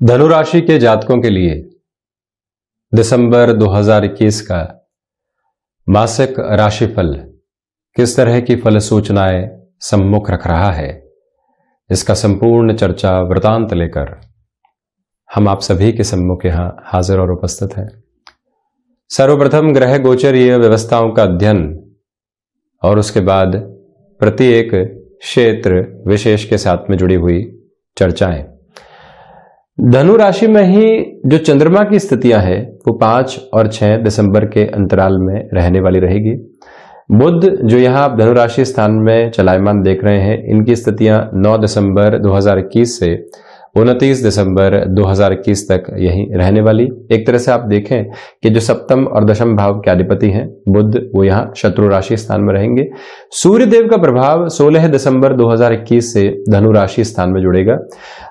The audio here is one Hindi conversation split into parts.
धनु राशि के जातकों के लिए दिसंबर 2021 का मासिक राशिफल किस तरह की फल सूचनाएं सम्मुख रख रहा है, इसका संपूर्ण चर्चा वृतांत लेकर हम आप सभी के सम्मुख यहां हाजिर और उपस्थित हैं। सर्वप्रथम ग्रह गोचरीय व्यवस्थाओं का अध्ययन और उसके बाद प्रत्येक क्षेत्र विशेष के साथ में जुड़ी हुई चर्चाएं। धनु राशि में ही जो चंद्रमा की स्थितियां हैं वो 5 और 6 दिसंबर के अंतराल में रहने वाली रहेगी। बुध जो यहां आप धनु राशि स्थान में चलायमान देख रहे हैं, इनकी स्थितियां 9 दिसंबर 2021 से 29 दिसंबर 2021 तक यहीं रहने वाली। एक तरह से आप देखें कि जो सप्तम और दशम भाव के अधिपति हैं बुध, वो यहाँ शत्रु राशि स्थान में रहेंगे। सूर्य देव का प्रभाव 16 दिसंबर 2021 से धनु राशि स्थान में जुड़ेगा।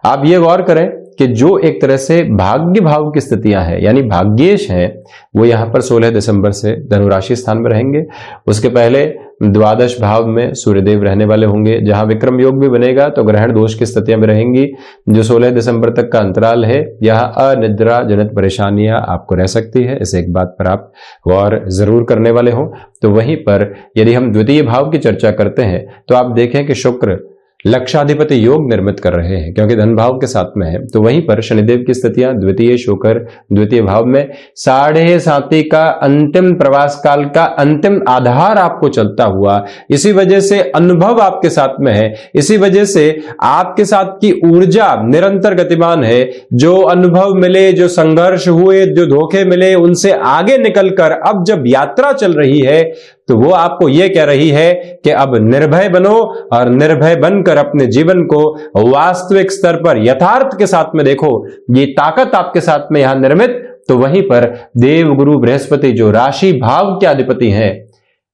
आप ये गौर करें कि जो एक तरह से भाग्य भाव की स्थितियां हैं, यानी भाग्येश हैं, वो यहां पर 16 दिसंबर से धनु राशि स्थान में रहेंगे। उसके पहले द्वादश भाव में सूर्यदेव रहने वाले होंगे, जहां विक्रम योग भी बनेगा तो ग्रहण दोष की स्थितियां भी रहेंगी। जो 16 दिसंबर तक का अंतराल है, यह अनिद्रा जनित परेशानियां आपको रह सकती है। इस एक बात पर आप गौर जरूर करने वाले हो। तो वहीं पर यदि हम द्वितीय भाव की चर्चा करते हैं तो आप देखें कि शुक्र लक्षाधिपति योग निर्मित कर रहे हैं, क्योंकि धन भाव के साथ में है। तो वहीं पर शनिदेव की स्थितियां द्वितीय शुक्र द्वितीय भाव में 7.5 का अंतिम प्रवास काल का अंतिम आधार आपको चलता हुआ, इसी वजह से अनुभव आपके साथ में है, इसी वजह से आपके साथ की ऊर्जा निरंतर गतिमान है। जो अनुभव मिले, जो संघर्ष हुए, जो धोखे मिले, उनसे आगे निकलकर अब जब यात्रा चल रही है तो वो आपको ये कह रही है कि अब निर्भय बनो और निर्भय बनकर अपने जीवन को वास्तविक स्तर पर यथार्थ के साथ में देखो। ये ताकत आपके साथ में यहां निर्मित। तो वहीं पर देव गुरु बृहस्पति जो राशि भाव के अधिपति हैं,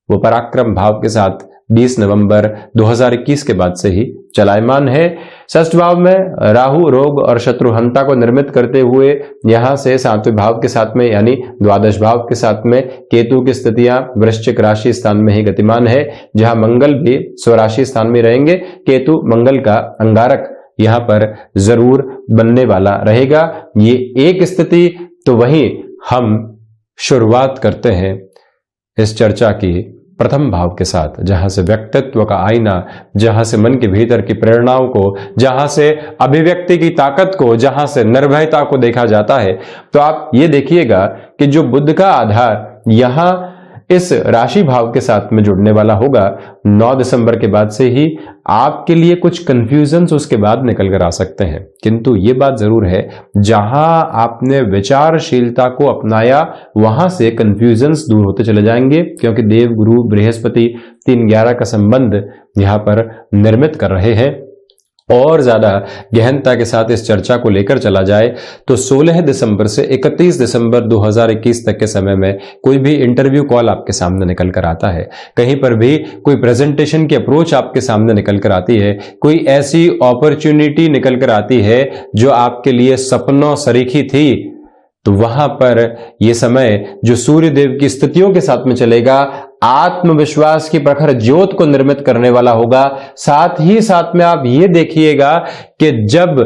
वो पराक्रम भाव के साथ 20 नवंबर 2021 के बाद से ही चलायमान है। षष्ठ भाव में राहु रोग और शत्रुहंता को निर्मित करते हुए यहां से 7वें भाव के साथ में यानी द्वादश भाव के साथ में केतु की स्थितियां वृश्चिक राशि स्थान में ही गतिमान है, जहां मंगल भी स्वराशि स्थान में रहेंगे। केतु मंगल का अंगारक यहां पर जरूर बनने वाला रहेगा। ये एक स्थिति। तो वहीं हम शुरुआत करते हैं इस चर्चा की प्रथम भाव के साथ, जहां से व्यक्तित्व का आईना, जहां से मन के भीतर की प्रेरणाओं को, जहां से अभिव्यक्ति की ताकत को, जहां से निर्भयता को देखा जाता है। तो आप ये देखिएगा कि जो बुध का आधार यहां इस राशि भाव के साथ में जुड़ने वाला होगा 9 दिसंबर के बाद से ही आपके लिए कुछ कंफ्यूजन्स उसके बाद निकल कर आ सकते हैं। किंतु ये बात जरूर है, जहां आपने विचारशीलता को अपनाया वहां से कंफ्यूजन्स दूर होते चले जाएंगे, क्योंकि देव गुरु बृहस्पति 3-11 का संबंध यहां पर निर्मित कर रहे हैं। और ज्यादा गहनता के साथ इस चर्चा को लेकर चला जाए तो 16 दिसंबर से 31 दिसंबर 2021 तक के समय में कोई भी इंटरव्यू कॉल आपके सामने निकल कर आता है, कहीं पर भी कोई प्रेजेंटेशन की अप्रोच आपके सामने निकल कर आती है, कोई ऐसी अपॉर्चुनिटी निकल कर आती है जो आपके लिए सपनों सरीखी थी, तो वहां पर यह समय जो सूर्य देव की स्थितियों के साथ में चलेगा, आत्मविश्वास की प्रखर ज्योत को निर्मित करने वाला होगा। साथ ही साथ में आप ये देखिएगा कि जब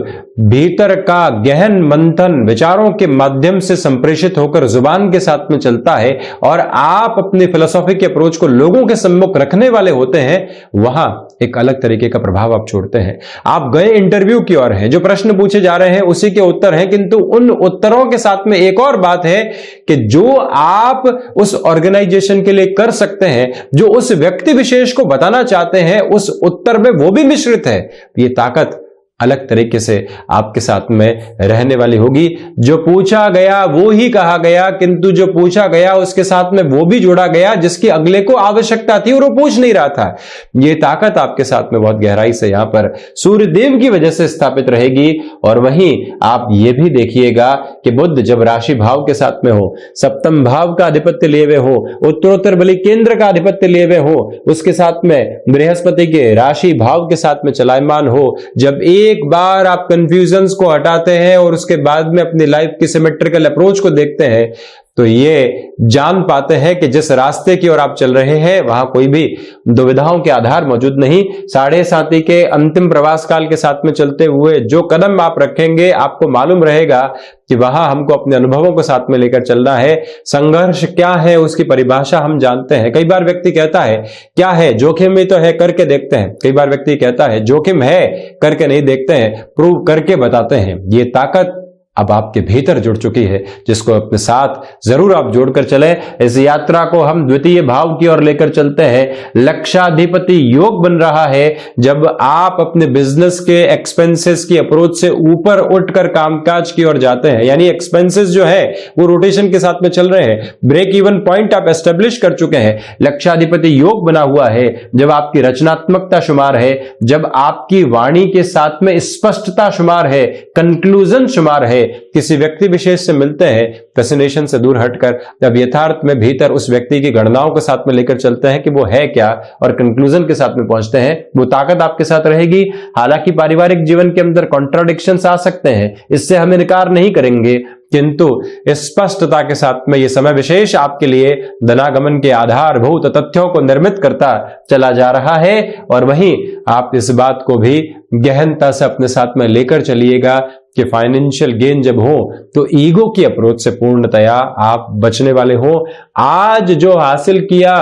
भीतर का गहन मंथन विचारों के माध्यम से संप्रेषित होकर जुबान के साथ में चलता है और आप अपनी फिलोसॉफी के अप्रोच को लोगों के सम्मुख रखने वाले होते हैं, वहां एक अलग तरीके का प्रभाव आप छोड़ते हैं। आप गए इंटरव्यू की ओर हैं, जो प्रश्न पूछे जा रहे हैं उसी के उत्तर हैं, किंतु उन उत्तरों के साथ में एक और बात है कि जो आप उस ऑर्गेनाइजेशन के लिए कर सकते हैं, जो उस व्यक्ति विशेष को बताना चाहते हैं, उस उत्तर में वो भी मिश्रित है। ये ताकत अलग तरीके से आपके साथ में रहने वाली होगी। जो पूछा गया वो ही कहा गया, किंतु जो पूछा गया उसके साथ में वो भी जोड़ा गया जिसकी अगले को आवश्यकता थी और वो पूछ नहीं रहा था। ये ताकत आपके साथ में बहुत गहराई से यहां पर सूर्य देव की वजह से स्थापित रहेगी। और वहीं आप ये भी देखिएगा कि बुध जब राशि भाव के साथ में हो, सप्तम भाव का अधिपत्य लिए हुए हो, उत्तरोत्तर बलि केंद्र का अधिपत्य लिए हुए हो, उसके साथ में बृहस्पति के राशि भाव के साथ में चलायमान हो, जब एक बार आप कंफ्यूजन्स को हटाते हैं और उसके बाद में अपनी लाइफ की सिमेट्रिकल अप्रोच को देखते हैं, तो ये जान पाते हैं कि जिस रास्ते की ओर आप चल रहे हैं वहां कोई भी दुविधाओं के आधार मौजूद नहीं। साढ़े साथी के अंतिम प्रवास काल के साथ में चलते हुए जो कदम आप रखेंगे, आपको मालूम रहेगा कि वहां हमको अपने अनुभवों को साथ में लेकर चलना है। संघर्ष क्या है उसकी परिभाषा हम जानते हैं। कई बार व्यक्ति कहता है क्या है, जोखिम ही तो है, करके देखते हैं। कई बार व्यक्ति कहता है जोखिम है, करके नहीं देखते हैं, प्रूव करके बताते हैं। ये ताकत अब आपके भीतर जुड़ चुकी है, जिसको अपने साथ जरूर आप जोड़कर चलें। इस यात्रा को हम द्वितीय भाव की ओर लेकर चलते हैं। लक्षाधिपति योग बन रहा है। जब आप अपने बिजनेस के एक्सपेंसेस की अप्रोच से ऊपर उठकर कामकाज की ओर जाते हैं, यानी एक्सपेंसेस जो है वो रोटेशन के साथ में चल रहे हैं, ब्रेक इवन पॉइंट आप एस्टेब्लिश कर चुके हैं, लक्षाधिपति योग बना हुआ है, जब आपकी रचनात्मकता शुमार है, जब आपकी वाणी के साथ में स्पष्टता शुमार है, कंक्लूजन शुमार है, किसी व्यक्ति विशेष से मिलते हैं फैसिनेशन से दूर हटकर, जब यथार्थ में भीतर उस व्यक्ति की गणनाओं के साथ में लेकर चलते हैं कि वो है क्या, और कंक्लूजन के साथ में पहुंचते हैं, वो ताकत आपके साथ रहेगी। हालांकि पारिवारिक जीवन के अंदर कॉन्ट्राडिक्शंस आ सकते हैं, इससे हम इनकार नहीं करेंगे, किंतु स्पष्टता के साथ में यह समय विशेष आपके लिए धनागमन के आधारभूत तथ्यों को निर्मित करता चला जा रहा है। और वहीं आप इस बात को भी गहनता से अपने साथ में लेकर चलिएगा कि फाइनेंशियल गेन जब हो तो ईगो की अप्रोच से पूर्णतया आप बचने वाले हो। आज जो हासिल किया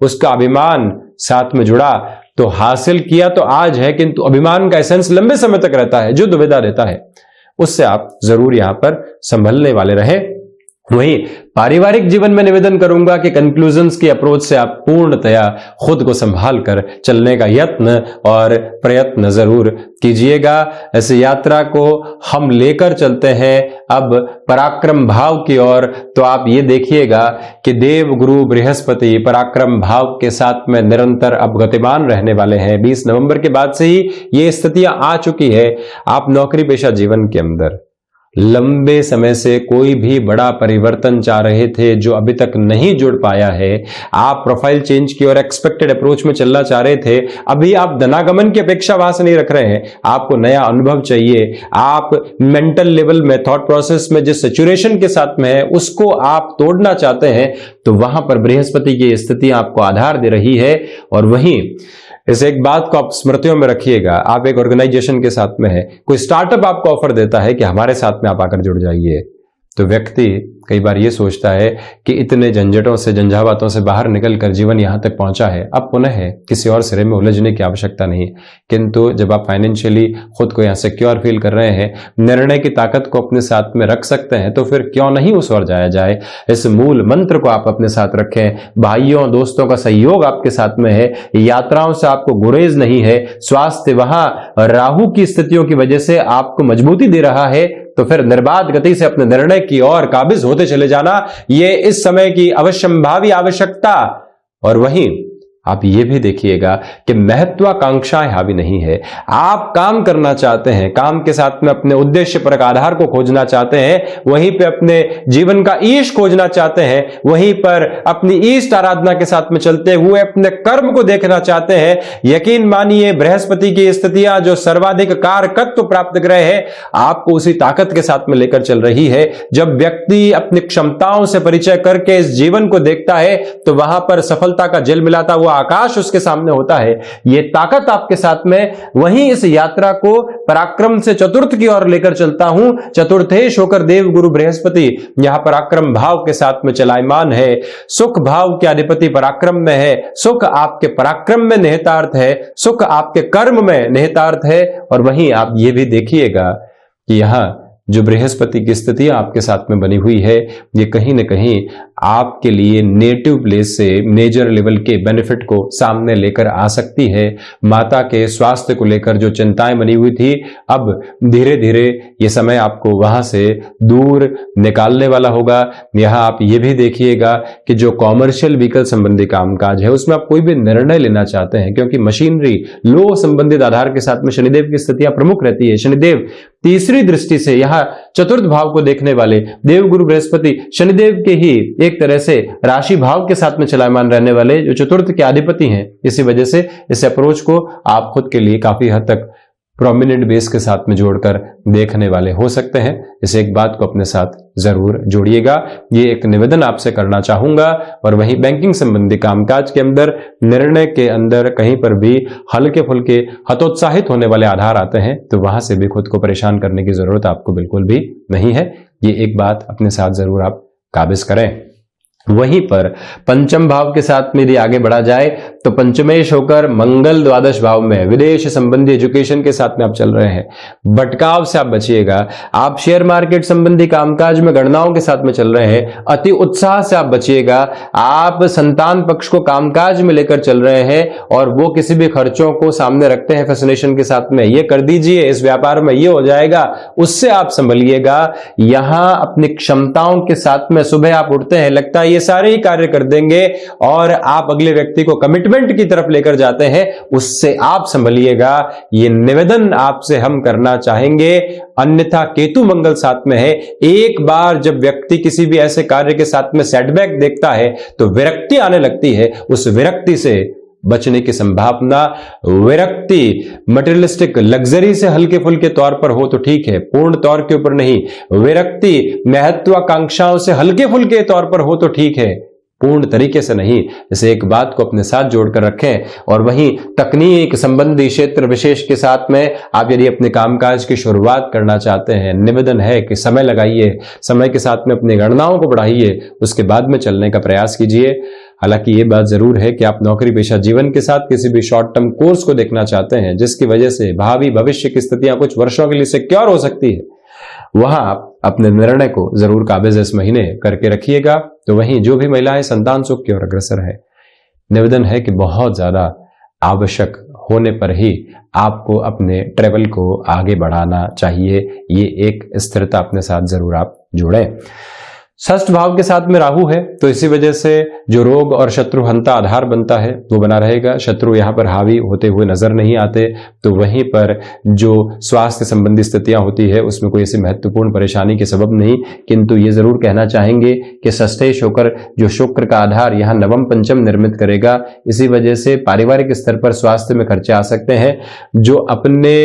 उसका अभिमान साथ में जुड़ा, तो हासिल किया तो आज है, किंतु अभिमान का एसेंस लंबे समय तक रहता है, जो दुविधा देता है उससे आप जरूर यहां पर संभलने वाले रहे। वहीं पारिवारिक जीवन में निवेदन करूंगा कि कंक्लूजन्स की अप्रोच से आप पूर्णतया खुद को संभाल कर चलने का यत्न और प्रयत्न जरूर कीजिएगा। इस यात्रा को हम लेकर चलते हैं अब पराक्रम भाव की ओर। तो आप ये देखिएगा कि देव गुरु बृहस्पति पराक्रम भाव के साथ में निरंतर अब गतिमान रहने वाले हैं। 20 नवंबर के बाद से ही ये स्थितियां आ चुकी है। आप नौकरी पेशा जीवन के अंदर लंबे समय से कोई भी बड़ा परिवर्तन चाह रहे थे जो अभी तक नहीं जुड़ पाया है, आप प्रोफाइल चेंज की और एक्सपेक्टेड अप्रोच में चलना चाह रहे थे, अभी आप धनागमन की अपेक्षा वहां से नहीं रख रहे हैं, आपको नया अनुभव चाहिए, आप मेंटल लेवल में थॉट प्रोसेस में जिस सिचुएशन के साथ में है उसको आप तोड़ना चाहते हैं, तो वहां पर बृहस्पति की स्थिति आपको आधार दे रही है। और वहीं इस एक बात को आप स्मृतियों में रखिएगा, आप एक ऑर्गेनाइजेशन के साथ में है, कोई स्टार्टअप आपको ऑफर देता है कि हमारे साथ में आप आकर जुड़ जाइए, तो व्यक्ति कई बार ये सोचता है कि इतने झंझटों से झंझावातों से बाहर निकलकर जीवन यहां तक पहुंचा है, अब पुनः किसी और सिरे में उलझने की आवश्यकता नहीं। किंतु जब आप फाइनेंशियली खुद को यहां सिक्योर फील कर रहे हैं, निर्णय की ताकत को अपने साथ में रख सकते हैं, तो फिर क्यों नहीं उस ओर जाया जाए। इस मूल मंत्र को आप अपने साथ रखें। भाइयों दोस्तों का सहयोग आपके साथ में है, यात्राओं से आपको गुरेज नहीं है, स्वास्थ्य वहां राहु की स्थितियों की वजह से आपको मजबूती दे रहा है, तो फिर निर्बाध गति से अपने निर्णय की ओर काबिज होते चले जाना, ये इस समय की अवश्यंभावी आवश्यकता। और वहीं आप ये भी देखिएगा कि महत्वाकांक्षाएं हावी नहीं है। आप काम करना चाहते हैं, काम के साथ में अपने उद्देश्य पर आधार को खोजना चाहते हैं, वहीं पे अपने जीवन का ईश खोजना चाहते हैं, वहीं पर अपनी ईष्ट आराधना के साथ में चलते हुए अपने कर्म को देखना चाहते हैं। यकीन मानिए बृहस्पति की स्थितियां जो सर्वाधिक कारकत्व प्राप्त ग्रह है, आपको उसी ताकत के साथ में लेकर चल रही है। जब व्यक्ति अपनी क्षमताओं से परिचय करके इस जीवन को देखता है, तो वहां पर सफलता का जल मिलाता हुआ आकाश उसके सामने होता है। यह ताकत आपके साथ में। वहीं इस यात्रा को पराक्रम से चतुर्थ की ओर लेकर चलता हूं। चतुर्थेश होकर देव गुरु बृहस्पति यहां पराक्रम भाव के साथ में चलायमान है। सुख भाव के अधिपति पराक्रम में है, सुख आपके पराक्रम में निहितार्थ है, सुख आपके कर्म में निहितार्थ है। और वहीं आप यह भी देखिएगा कि यहां जो बृहस्पति की स्थिति आपके साथ में बनी हुई है, ये कहीं ना कहीं आपके लिए नेटिव प्लेस से मेजर लेवल के बेनिफिट को सामने लेकर आ सकती है। माता के स्वास्थ्य को लेकर जो चिंताएं बनी हुई थी, अब धीरे धीरे ये समय आपको वहां से दूर निकालने वाला होगा। यहां आप ये भी देखिएगा कि जो कॉमर्शियल व्हीकल संबंधी कामकाज है उसमें आप कोई भी निर्णय लेना चाहते हैं, क्योंकि मशीनरी लो संबंधित आधार के साथ में शनिदेव की स्थितियां प्रमुख रहती है। शनिदेव तीसरी दृष्टि से यहां चतुर्थ भाव को देखने वाले देव गुरु बृहस्पति शनिदेव के ही एक तरह से राशि भाव के साथ में चलायमान रहने वाले जो चतुर्थ के अधिपति हैं, इसी वजह से इस अप्रोच को आप खुद के लिए काफी हद तक प्रोमिनेंट बेस के साथ में जोड़कर देखने वाले हो सकते हैं। इस एक बात को अपने साथ जरूर जोड़िएगा, ये एक निवेदन आपसे करना चाहूंगा। और वहीं बैंकिंग संबंधी कामकाज के अंदर निर्णय के अंदर कहीं पर भी हल्के फुल्के हतोत्साहित होने वाले आधार आते हैं तो वहां से भी खुद को परेशान करने की जरूरत आपको बिल्कुल भी नहीं है। ये एक बात अपने साथ जरूर आप काबिज करें। वहीं पर पंचम भाव के साथ में यदि आगे बढ़ा जाए तो पंचमेश होकर मंगल द्वादश भाव में विदेश संबंधी एजुकेशन के साथ में आप चल रहे हैं, भटकाव से आप बचिएगा। आप शेयर मार्केट संबंधी कामकाज में गणनाओं के साथ में चल रहे हैं, अति उत्साह से आप बचिएगा। आप संतान पक्ष को कामकाज में लेकर चल रहे हैं और वो किसी भी खर्चों को सामने रखते हैं फैसिनेशन के साथ में, ये कर दीजिए, इस व्यापार में ये हो जाएगा, उससे आप संभलिएगा। यहां अपनी क्षमताओं के साथ में सुबह आप उठते हैं, लगता है ये सारे ही कार्य कर देंगे और आप अगले व्यक्ति को कमिटमेंट की तरफ लेकर जाते हैं, उससे आप संभलिएगा। ये निवेदन आपसे हम करना चाहेंगे। अन्यथा केतु मंगल साथ में है, एक बार जब व्यक्ति किसी भी ऐसे कार्य के साथ में सेटबैक देखता है तो विरक्ति आने लगती है। उस विरक्ति से बचने की संभावना, विरक्ति मटेरियलिस्टिक लग्जरी से हल्के फुल्के तौर पर हो तो ठीक है, पूर्ण तौर के ऊपर नहीं। विरक्ति महत्वाकांक्षाओं से हल्के फुल्के तौर पर हो तो ठीक है, पूर्ण तरीके से नहीं। इसे एक बात को अपने साथ जोड़कर रखें। और वहीं तकनीक संबंधी क्षेत्र विशेष के साथ में आप यदि अपने कामकाज की शुरुआत करना चाहते हैं, निवेदन है कि समय लगाइए, समय के साथ में अपनी गणनाओं को बढ़ाइए, उसके बाद में चलने का प्रयास कीजिए। हालांकि ये बात जरूर है कि आप नौकरी पेशा जीवन के साथ किसी भी शॉर्ट टर्म कोर्स को देखना चाहते हैं जिसकी वजह से भावी भविष्य की स्थितियां कुछ वर्षों के लिए सिक्योर हो सकती है, वहां आप अपने निर्णय को जरूर काबिज इस महीने करके रखिएगा। तो वहीं जो भी महिलाएं संतान सुख की ओर अग्रसर है, निवेदन है कि बहुत ज्यादा आवश्यक होने पर ही आपको अपने ट्रेवल को आगे बढ़ाना चाहिए। ये एक स्थिरता अपने साथ जरूर आप जोड़ें। षष्ठ भाव के साथ में राहु है तो इसी वजह से जो रोग और शत्रु हंता आधार बनता है वो बना रहेगा। शत्रु यहां पर हावी होते हुए नजर नहीं आते, तो वहीं पर जो स्वास्थ्य संबंधी स्थितियां होती है उसमें कोई ऐसी महत्वपूर्ण परेशानी के सबब नहीं। किंतु ये जरूर कहना चाहेंगे कि षष्ठेश होकर जो शुक्र का आधार यहां नवम पंचम निर्मित करेगा, इसी वजह से पारिवारिक स्तर पर स्वास्थ्य में खर्चे आ सकते हैं। जो अपने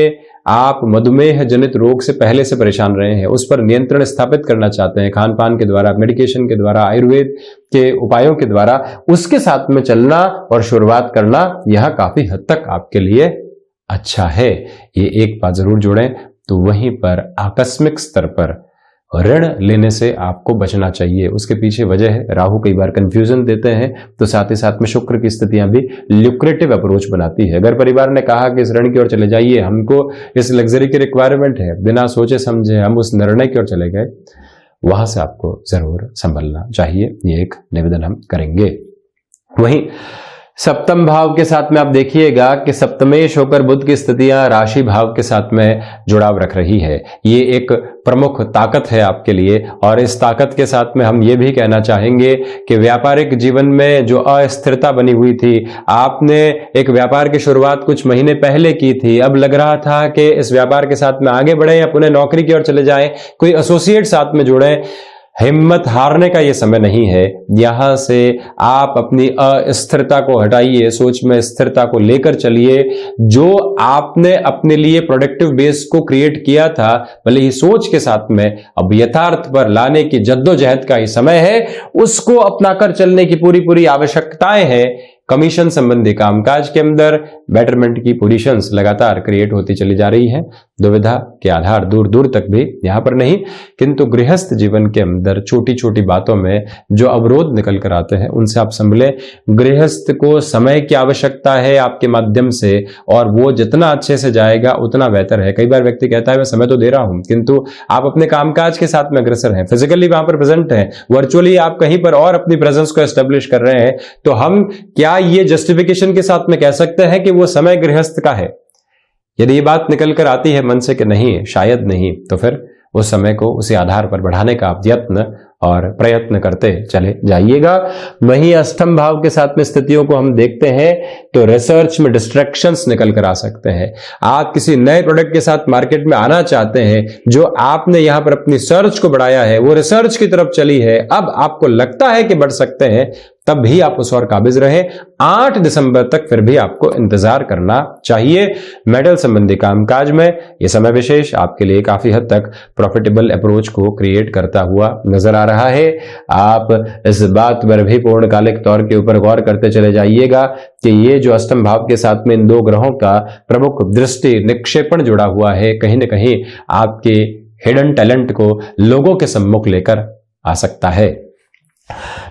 आप मधुमेह जनित रोग से पहले से परेशान रहे हैं उस पर नियंत्रण स्थापित करना चाहते हैं, खान पान के द्वारा, मेडिकेशन के द्वारा, आयुर्वेद के उपायों के द्वारा, उसके साथ में चलना और शुरुआत करना यह काफी हद तक आपके लिए अच्छा है। ये एक बात जरूर जोड़ें। तो वहीं पर आकस्मिक स्तर पर ऋण लेने से आपको बचना चाहिए। उसके पीछे वजह है राहु कई बार कंफ्यूजन देते हैं, तो साथ ही साथ में शुक्र की स्थितियां भी ल्यूक्रेटिव अप्रोच बनाती है। अगर परिवार ने कहा कि इस ऋण की ओर चले जाइए, हमको इस लग्जरी की रिक्वायरमेंट है, बिना सोचे समझे हम उस निर्णय की ओर चले गए, वहां से आपको जरूर संभलना चाहिए। ये एक निवेदन हम करेंगे। वहीं सप्तम भाव के साथ में आप देखिएगा कि सप्तमेश होकर बुध की स्थितियां राशि भाव के साथ में जुड़ाव रख रही है। ये एक प्रमुख ताकत है आपके लिए। और इस ताकत के साथ में हम ये भी कहना चाहेंगे कि व्यापारिक जीवन में जो अस्थिरता बनी हुई थी, आपने एक व्यापार की शुरुआत कुछ महीने पहले की थी, अब लग रहा था कि इस व्यापार के साथ में आगे बढ़े या पुनः नौकरी की ओर चले जाएं, कोई एसोसिएट साथ में जुड़े। हिम्मत हारने का यह समय नहीं है। यहां से आप अपनी अस्थिरता को हटाइए, सोच में स्थिरता को लेकर चलिए। जो आपने अपने लिए प्रोडक्टिव बेस को क्रिएट किया था, भले ही सोच के साथ में, अब यथार्थ पर लाने की जद्दोजहद का ही समय है। उसको अपनाकर चलने की पूरी पूरी आवश्यकताएं हैं। कमीशन संबंधी कामकाज के अंदर बेटरमेंट की पोजीशंस लगातार क्रिएट होती चली जा रही हैं। दुविधा के आधार दूर दूर तक भी यहां पर नहीं, किंतु गृहस्थ जीवन के अंदर छोटी छोटी बातों में जो अवरोध निकल कर आते हैं उनसे आप संभले। गृहस्थ को समय की आवश्यकता है आपके माध्यम से, और वो जितना अच्छे से जाएगा उतना बेहतर है। कई बार व्यक्ति कहता है मैं समय तो दे रहा हूं, किंतु आप अपने कामकाज के साथ में अग्रसर हैं, फिजिकली वहां पर प्रेजेंट हैं, वर्चुअली आप कहीं पर और अपनी प्रेजेंस को एस्टेब्लिश कर रहे हैं। तो हम क्या ये जस्टिफिकेशन के साथ में कह सकते हैं कि वो समय गृहस्थ का है? यदि ये बात निकल कर आती है मन से कि नहीं, शायद नहीं, तो फिर उस समय को उसी आधार पर बढ़ाने का आप यत्न और प्रयत्न करते चले जाइएगा। वहीं अष्टम भाव के साथ में स्थितियों को हम देखते हैं तो रिसर्च में डिस्ट्रैक्शंस निकल कर आ सकते हैं। आप किसी नए प्रोडक्ट के साथ मार्केट में आना चाहते हैं, जो आपने यहां पर अपनी सर्च को बढ़ाया है, वो रिसर्च की तरफ चली है, अब आपको लगता है कि बढ़ सकते हैं, तब भी आप उस और काबिज रहें। 8 दिसंबर तक फिर भी आपको इंतजार करना चाहिए। मेटल संबंधी कामकाज में यह समय विशेष आपके लिए काफी हद तक प्रॉफिटेबल अप्रोच को क्रिएट करता हुआ नजर आ रहा है। आप इस बात पर भी पूर्णकालिक तौर के ऊपर गौर करते चले जाइएगा कि ये जो अष्टम भाव के साथ में इन 2 ग्रहों का प्रमुख दृष्टि निक्षेपण जुड़ा हुआ है, कहीं ना कहीं आपके हिडन टैलेंट को लोगों के सम्मुख लेकर आ सकता है।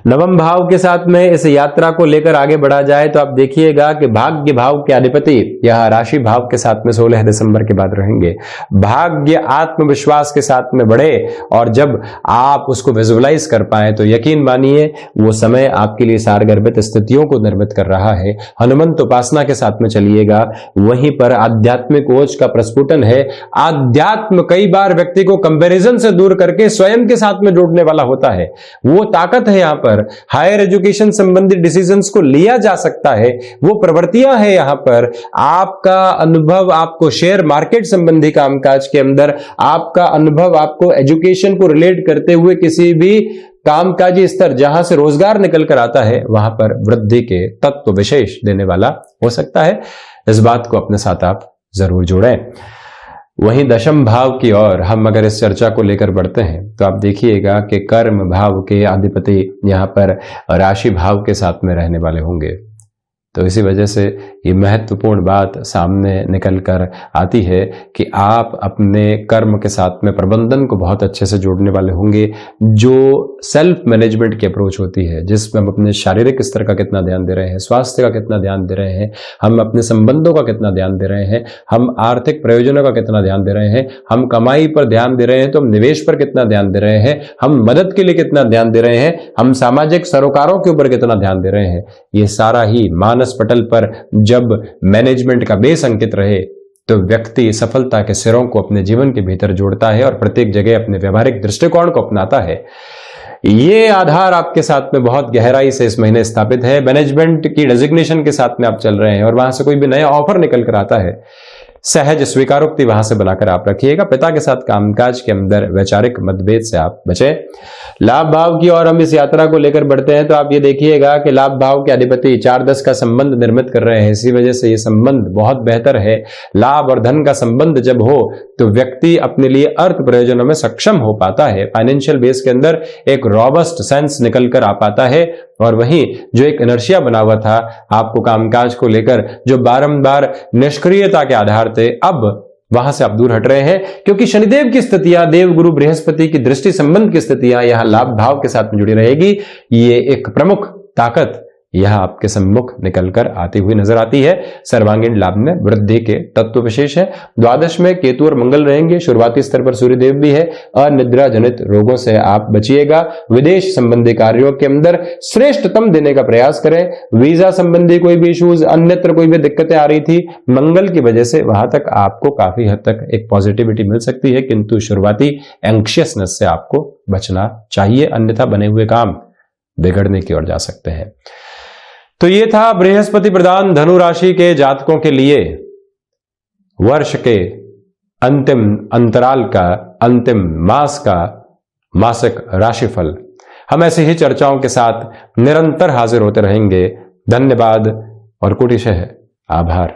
नवम भाव के साथ में इस यात्रा को लेकर आगे बढ़ा जाए तो आप देखिएगा कि भाग्य भाव के अधिपति यह राशि भाव के साथ में 16 दिसंबर के बाद रहेंगे। भाग्य आत्मविश्वास के साथ में बढ़े और जब आप उसको विजुअलाइज कर पाए तो यकीन मानिए वो समय आपके लिए सारगर्भित स्थितियों को निर्मित कर रहा है। हनुमंत उपासना के साथ में चलिएगा, वहीं पर आध्यात्मिक ओज का प्रस्फुटन है। आध्यात्म कई बार व्यक्ति को कंपैरिजन से दूर करके स्वयं के साथ में जोड़ने वाला होता है। वो ताकत है यहां पर। हायर एजुकेशन संबंधी डिसीजंस को लिया जा सकता है, वो प्रवृत्तियां है यहां पर। आपका अनुभव आपको शेयर मार्केट संबंधी कामकाज के अंदर, आपका अनुभव आपको एजुकेशन को रिलेट करते हुए किसी भी कामकाजी स्तर जहां से रोजगार निकल कर आता है, वहां पर वृद्धि के तत्व विशेष देने वाला हो सकता है। इस बात को अपने साथ आप जरूर जोड़ें। वहीं दशम भाव की ओर हम अगर इस चर्चा को लेकर बढ़ते हैं तो आप देखिएगा कि कर्म भाव के अधिपति यहां पर राशि भाव के साथ में रहने वाले होंगे। तो इसी वजह से ये महत्वपूर्ण बात सामने निकल कर आती है कि आप अपने कर्म के साथ में प्रबंधन को बहुत अच्छे से जोड़ने वाले होंगे। जो सेल्फ मैनेजमेंट की अप्रोच होती है, जिसमें हम अपने शारीरिक स्तर का कितना ध्यान दे रहे हैं, स्वास्थ्य का कितना ध्यान दे रहे हैं, हम अपने संबंधों का कितना ध्यान दे रहे हैं, हम आर्थिक प्रयोजनों का कितना ध्यान दे रहे हैं, हम कमाई पर ध्यान दे रहे हैं तो हम निवेश पर कितना ध्यान दे रहे हैं, हम मदद के लिए कितना ध्यान दे रहे हैं, हम सामाजिक सरोकारों के ऊपर कितना ध्यान दे रहे हैं, ये सारा ही मानस पटल पर जब मैनेजमेंट का बेस अंकित रहे तो व्यक्ति सफलता के सिरों को अपने जीवन के भीतर जोड़ता है और प्रत्येक जगह अपने व्यवहारिक दृष्टिकोण को अपनाता है। ये आधार आपके साथ में बहुत गहराई से इस महीने स्थापित है। मैनेजमेंट की डेजिग्नेशन के साथ में आप चल रहे हैं और वहां से कोई भी नया ऑफर निकल कर आता है, सहज स्वीकारोक्ति वहां से बनाकर आप रखिएगा। पिता के साथ कामकाज के अंदर वैचारिक मतभेद से आप बचें। लाभ भाव की ओर हम इस यात्रा को लेकर बढ़ते हैं तो आप ये देखिएगा कि लाभ भाव के अधिपति 4-10 का संबंध निर्मित कर रहे हैं। इसी वजह से ये संबंध बहुत बेहतर है। लाभ और धन का संबंध जब हो तो व्यक्ति अपने लिए अर्थ प्रयोजनों में सक्षम हो पाता है। फाइनेंशियल बेस के अंदर एक रॉबस्ट सेंस निकल कर आ पाता है और वहीं जो एक इनर्शिया बना हुआ था आपको कामकाज को लेकर, जो बारंबार निष्क्रियता के आधार थे, अब वहां से आप दूर हट रहे हैं क्योंकि शनिदेव की स्थितियां, देव गुरु बृहस्पति की दृष्टि संबंध की स्थितियां यहां लाभ भाव के साथ में जुड़ी रहेगी। ये एक प्रमुख ताकत यह आपके सम्मुख निकलकर आती हुई नजर आती है। सर्वांगीण लाभ में वृद्धि के तत्व विशेष है। द्वादश में केतु और मंगल रहेंगे। शुरुआती स्तर पर सूर्यदेव भी है। अनिद्रा जनित रोगों से आप बचिएगा। विदेश संबंधी कार्यों के अंदर श्रेष्ठतम देने का प्रयास करें। वीजा संबंधी कोई भी इश्यूज, अन्यत्र कोई भी दिक्कतें आ रही थी, मंगल की वजह से वहां तक आपको काफी हद तक एक पॉजिटिविटी मिल सकती है, किंतु शुरुआती एंक्शियसनेस से आपको बचना चाहिए, अन्यथा बने हुए काम बिगड़ने की ओर जा सकते हैं। तो ये था बृहस्पति प्रधान धनु राशि के जातकों के लिए वर्ष के अंतिम अंतराल का, अंतिम मास का मासिक राशिफल। हम ऐसे ही चर्चाओं के साथ निरंतर हाजिर होते रहेंगे। धन्यवाद और कोटिशः आभार।